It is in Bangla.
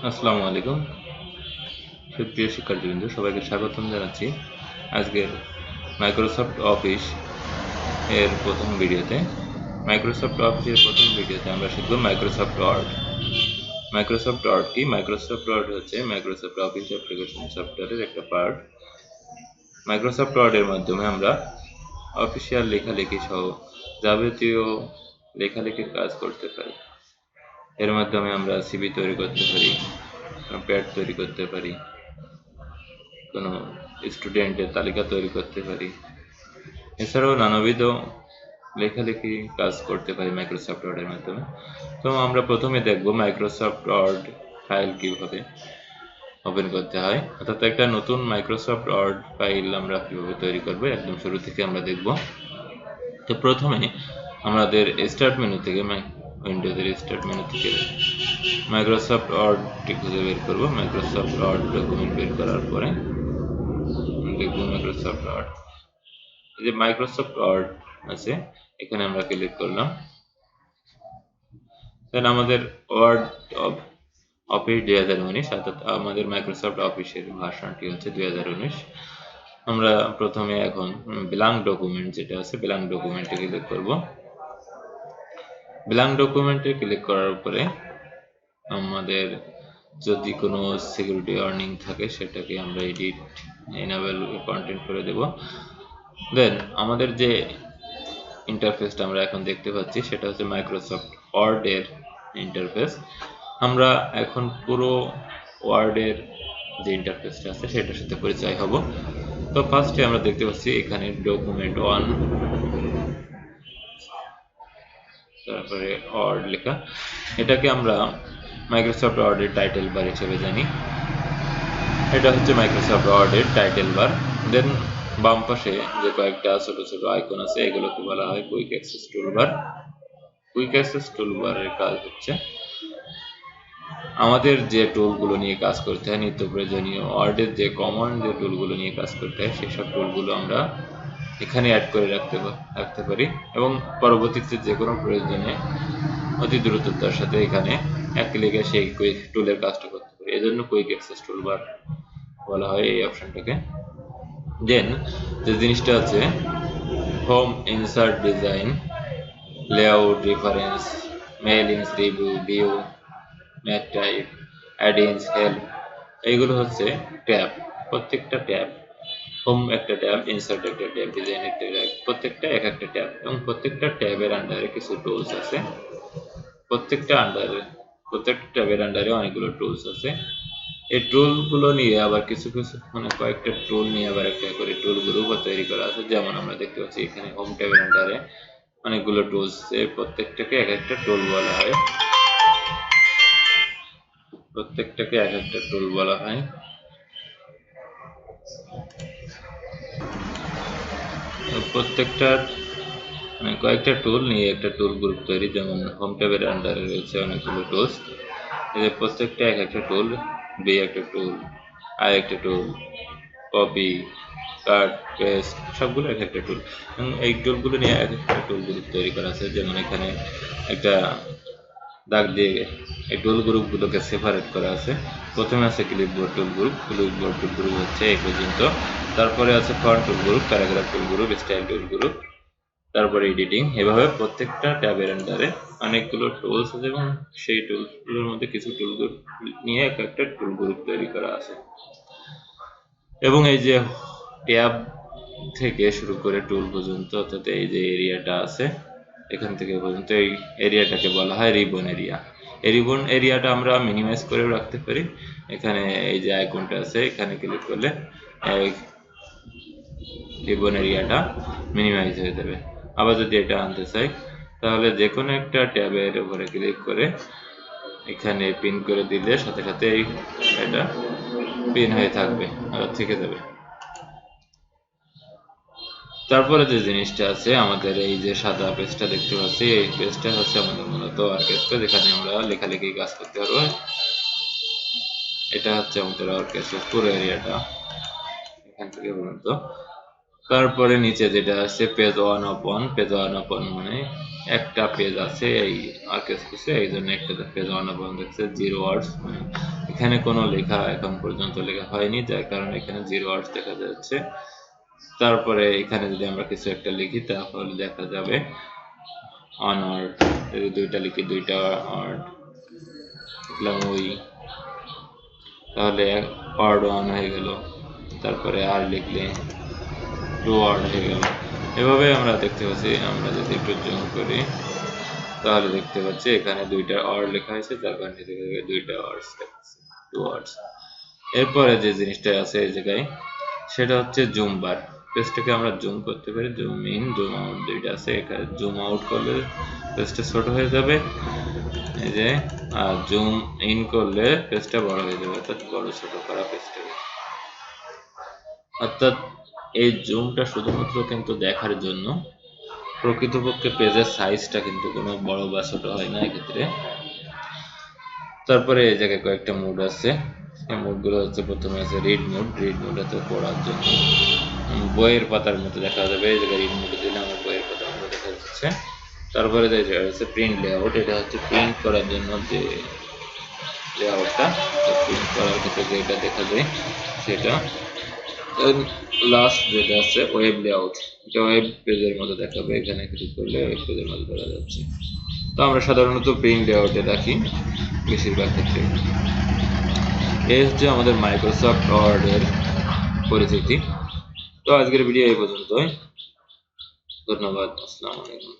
আসসালামু আলাইকুম সুপ্রিয় শিক্ষার্থীবৃন্দ, সবাইকে স্বাগতম জানাচ্ছি আজকের মাইক্রোসফট অফিস এর প্রথম ভিডিওতে। মাইক্রোসফট অফিসের প্রথম ভিডিওতে আমরা শিখব মাইক্রোসফট ওয়ার্ড। মাইক্রোসফট ওয়ার্ড কি? মাইক্রোসফট ওয়ার্ড হচ্ছে মাইক্রোসফট অফিস অ্যাপ্লিকেশন সফটওয়্যারের একটা পার্ট। মাইক্রোসফট ওয়ার্ডের মাধ্যমে আমরা অফিসিয়াল লেখালেখি সহ যাবতীয় লেখালেখির কাজ করতে পারি। এর মাধ্যমে আমরা সিভি তৈরি করতে পারি, প্যাড তৈরি করতে পারি, কোনো স্টুডেন্টের তালিকা তৈরি করতে পারি, এছাড়াও নানাবিধ লেখালেখি কাজ করতে পারি মাইক্রোসফট ওয়ার্ডের মাধ্যমে। তো আমরা প্রথমে দেখব মাইক্রোসফট ওয়ার্ড ফাইল কিভাবে ওপেন করতে হয়, অর্থাৎ একটা নতুন মাইক্রোসফট ওয়ার্ড ফাইল আমরা কিভাবে তৈরি করব একদম শুরু থেকে আমরা দেখব। তো প্রথমে আমাদের স্টার্ট মেনু থেকে উইন্ডোজের স্টার্ট মেনু থেকে মাইক্রোসফট ওয়ার্ডটি খুঁজে বের করব। মাইক্রোসফট ওয়ার্ড ডকুমেন্ট বের করার পরে দেখব মাইক্রোসফট ওয়ার্ড। এই যে মাইক্রোসফট ওয়ার্ড আছে, এখানে আমরা ক্লিক করলাম। দেন আমাদের ওয়ার্ড অফিস 2019, অর্থাৎ আমাদের মাইক্রোসফট অফিসের ভার্সনটি হচ্ছে 2019। আমরা প্রথমে এখন ব্ল্যাঙ্ক ডকুমেন্ট যেটা আছে, ব্ল্যাঙ্ক ডকুমেন্টে ক্লিক করব। ব্ল্যাঙ্ক ডকুমেন্টে ক্লিক করার পরে আমাদের যদি কোনো সিকিউরিটি ওয়ার্নিং থাকে সেটাকে আমরা এডিট এনেবল কন্টেন্ট করে দেব। দেন আমাদের যে ইন্টারফেসটা আমরা এখন দেখতে পাচ্ছি সেটা হচ্ছে মাইক্রোসফট ওয়ার্ডের ইন্টারফেস। আমরা এখন পুরো ওয়ার্ডের যে ইন্টারফেসটা আছে সেটার সাথে পরিচয় হব। তো ফার্স্টে আমরা দেখতে পাচ্ছি এখানে ডকুমেন্ট 1, তারপরে ওয়ার্ড লেখা। এটাকে আমরা মাইক্রোসফট ওয়ার্ডের টাইটেল বার হিসেবে জানি। এটা হচ্ছে মাইক্রোসফট ওয়ার্ডের টাইটেল বার। দেন বাম পাশে যে কয়েকটা ছোট ছোট আইকন আছে এগুলোকে বলা হয় quick access toolbar. Quick access টুলবারের কাজ হচ্ছে আমাদের যে টুলগুলো নিয়ে কাজ করতে হয়, নিত্য প্রয়োজনীয় ওয়ার্ডের যে কমন যে টুলগুলো নিয়ে কাজ করতে হয় সেসব টুলগুলো আমরা এখানে অ্যাড করে রাখতে পারি এবং পরবর্তীতে যে কোনো প্রয়োজনে অতি দ্রুততার সাথে এখানে এক ক্লিকে সেই কুইক টুলের কাজটা করতে পারি। এজন্য কুইক অ্যাক্সেস টুলবার বলা হয় এই অপশনটাকে। দেন যে জিনিসটা আছে home, insert, design, layout, reference, mailings, review, view, math type, add ins, help, এইগুলো হচ্ছে ট্যাব। প্রত্যেকটা ট্যাব, হোম একটা ট্যাব, ইনসার্ট একটা ট্যাব, ডিজাইন একটা ট্যাব, প্রত্যেকটা এক একটা ট্যাব এবং প্রত্যেকটা ট্যাবের আন্ডারে কিছু টুলস আছে। প্রত্যেকটা ট্যাবের আন্ডারে অনেকগুলো টুলস আছে। এই টুলগুলো নিয়ে আবার কিছু কয়েকটা টুল নিয়ে আবার একটা করে টুল গ্রুপও তৈরি করা আছে। যেমন আমরা দেখতে পাচ্ছি এখানে হোম ট্যাবের আন্ডারে অনেকগুলো টুলস, প্রত্যেকটাকে এক একটা টুল বলা হয়। প্রত্যেকটা কয়েকটা টুল নিয়ে একটা টুল গ্রুপ তৈরি। যেমন হোম ট্যাবের আন্ডারে রয়েছে অনেকগুলো টুলস, এদের প্রত্যেকটা এক একটা টুল, বি একটা টুল, আই একটা টুল, কপি, কাট, পেস্ট, সবগুলো এক একটা টুল এবং এই টুলগুলো নিয়ে এক একটা টুল গ্রুপ তৈরি করা আছে। যেমন এখানে একটা দাগ দিয়ে এই টুল গ্রুপগুলোকে সেপারেট করা আছে। প্রথমে আছে ক্লিপবোর্ড টুল গ্রুপ। ক্লিপবোর্ড টুল গ্রুপ হচ্ছে এই পর্যন্ত। তারপরে আছে ফন্ট টুল গ্রুপ, প্যারাগ্রাফ টুল গ্রুপ, স্টাইল টুল গ্রুপ, তারপরে এডিটিং। এভাবে প্রত্যেকটা ট্যাবের আন্ডারে অনেকগুলো টুলস আছে এবং সেই টুলগুলোর মধ্যে কিছু টুল গ্রুপ নিয়ে এক একটা টুল গ্রুপ তৈরি করা আছে। এবং এই যে ট্যাব থেকে শুরু করে টুল পর্যন্ত, অর্থাৎ এই যে এরিয়াটা আছে এখান থেকে পর্যন্ত, এই এরিয়াটাকে বলা হয় রিবন এরিয়া। এই রিবন এরিয়াটা আমরা মিনিমাইজ করে রাখতে পারি। এখানে এই যে আইকনটা আছে এখানে ক্লিক করলে এই রিবন এরিয়াটা মিনিমাইজ হয়ে যাবে। আবার যদি এটা আনতে চাই তাহলে যে কোনো একটা ট্যাবের উপরে ক্লিক করে এখানে পিন করে দিলে সাথে সাথে এটা পিন হয়ে থাকবে আর থেকে যাবে। তারপরে যে জিনিসটা আছে আমাদের এই যে সাদা পেজটা দেখতে পাচ্ছি, এই পেজটা হচ্ছে আমাদের মূলত ওয়ার্কস্পেস, যেখানে আমরা লেখালেখি কাজ করতে পারবো। এটা হচ্ছে আমাদের ওয়ার্কস্পেস পুরো এরিয়াটা এখান থেকে পর্যন্ত। তারপরে নিচে যেটা আছে পেজ 1/1, পেজ 1/1 মানে একটা পেজ আছে এই ওয়ার্কস্পেসে, এই জন্য একটা পেজ 1/1 দেখছে 0 ওয়ার্ডস, মানে এখানে কোনো লেখা এখন পর্যন্ত লেখা হয়নি, যার কারণে এখানে 0 ওয়ার্ডস দেখা যাচ্ছে। তারপরে এখানে যদি আমরা কিছু একটা লিখি তাহলে দেখা যাবে অন ওয়ার্ড। যদি 2টা লিখি 2টা ওয়ার্ড লিখলাম ওই, তাহলে Part-1 হয়ে গেল। তারপরে আর লিখলে 2 ওয়ার্ড হয়ে গেল। এভাবে আমরা দেখতে পাচ্ছি। আমরা যদি একটু জুম করি তাহলে দেখতে পাচ্ছি এখানে 2টা ওয়ার্ড লেখা হয়েছে, যার কারণে 2টা ওয়ার্ডস দেখাচ্ছে, 2 ওয়ার্ডস। এরপরে যে জিনিসটা আছে এই জায়গায় সেটা হচ্ছে জুম বার। পেজটাকে আমরা জুম করতে পারি, জুম ইন জুম আউট দুইটা আছে। এখানে জুম আউট করলে পেজটা ছোট হয়ে যাবে, এই যে, আর জুম ইন করলে পেজটা বড় হয়ে যাবে, অর্থাৎ বড় ছোট করা পেজটাকে। অর্থাৎ এই জুমটা শুধুমাত্র কিন্তু দেখার জন্য, প্রকৃতপক্ষে পেজের সাইজটা কিন্তু কোনো বড় বা ছোট হয় না এক্ষেত্রে। তারপরে এই জায়গায় কয়েকটা মোড আছে। এই মোডগুলো হচ্ছে, প্রথমে আছে রিড মোড। রিড মোড হচ্ছে পড়ার জন্য, বইয়ের পাতার মতো দেখা যাবে। এই জায়গায় রিড মোড দিলে আমার বইয়ের পাতার মতো দেখা যাচ্ছে। তারপরে যে আছে প্রিন্ট লেআউট, এটা হচ্ছে প্রিন্ট করার জন্য যে লেআউটটা, প্রিন্ট করার ক্ষেত্রে যেটা দেখা যায় সেটা। লাস্ট যেটা আছে ওয়েব লেআউট, এটা ওয়েব পেজের মতো দেখাবে। এখানে ক্লিক করলে ওয়েব পেজের মতো দেখা যাচ্ছে। তো আমরা সাধারণত প্রিন্ট লেআউটে রাখি বেশিরভাগ ক্ষেত্রে। এই হচ্ছে আমাদের মাইক্রোসফট ওয়ার্ডের পরিচিতি। তো আজকের ভিডিও এই পর্যন্তই। ধন্যবাদ। আসসালামু আলাইকুম।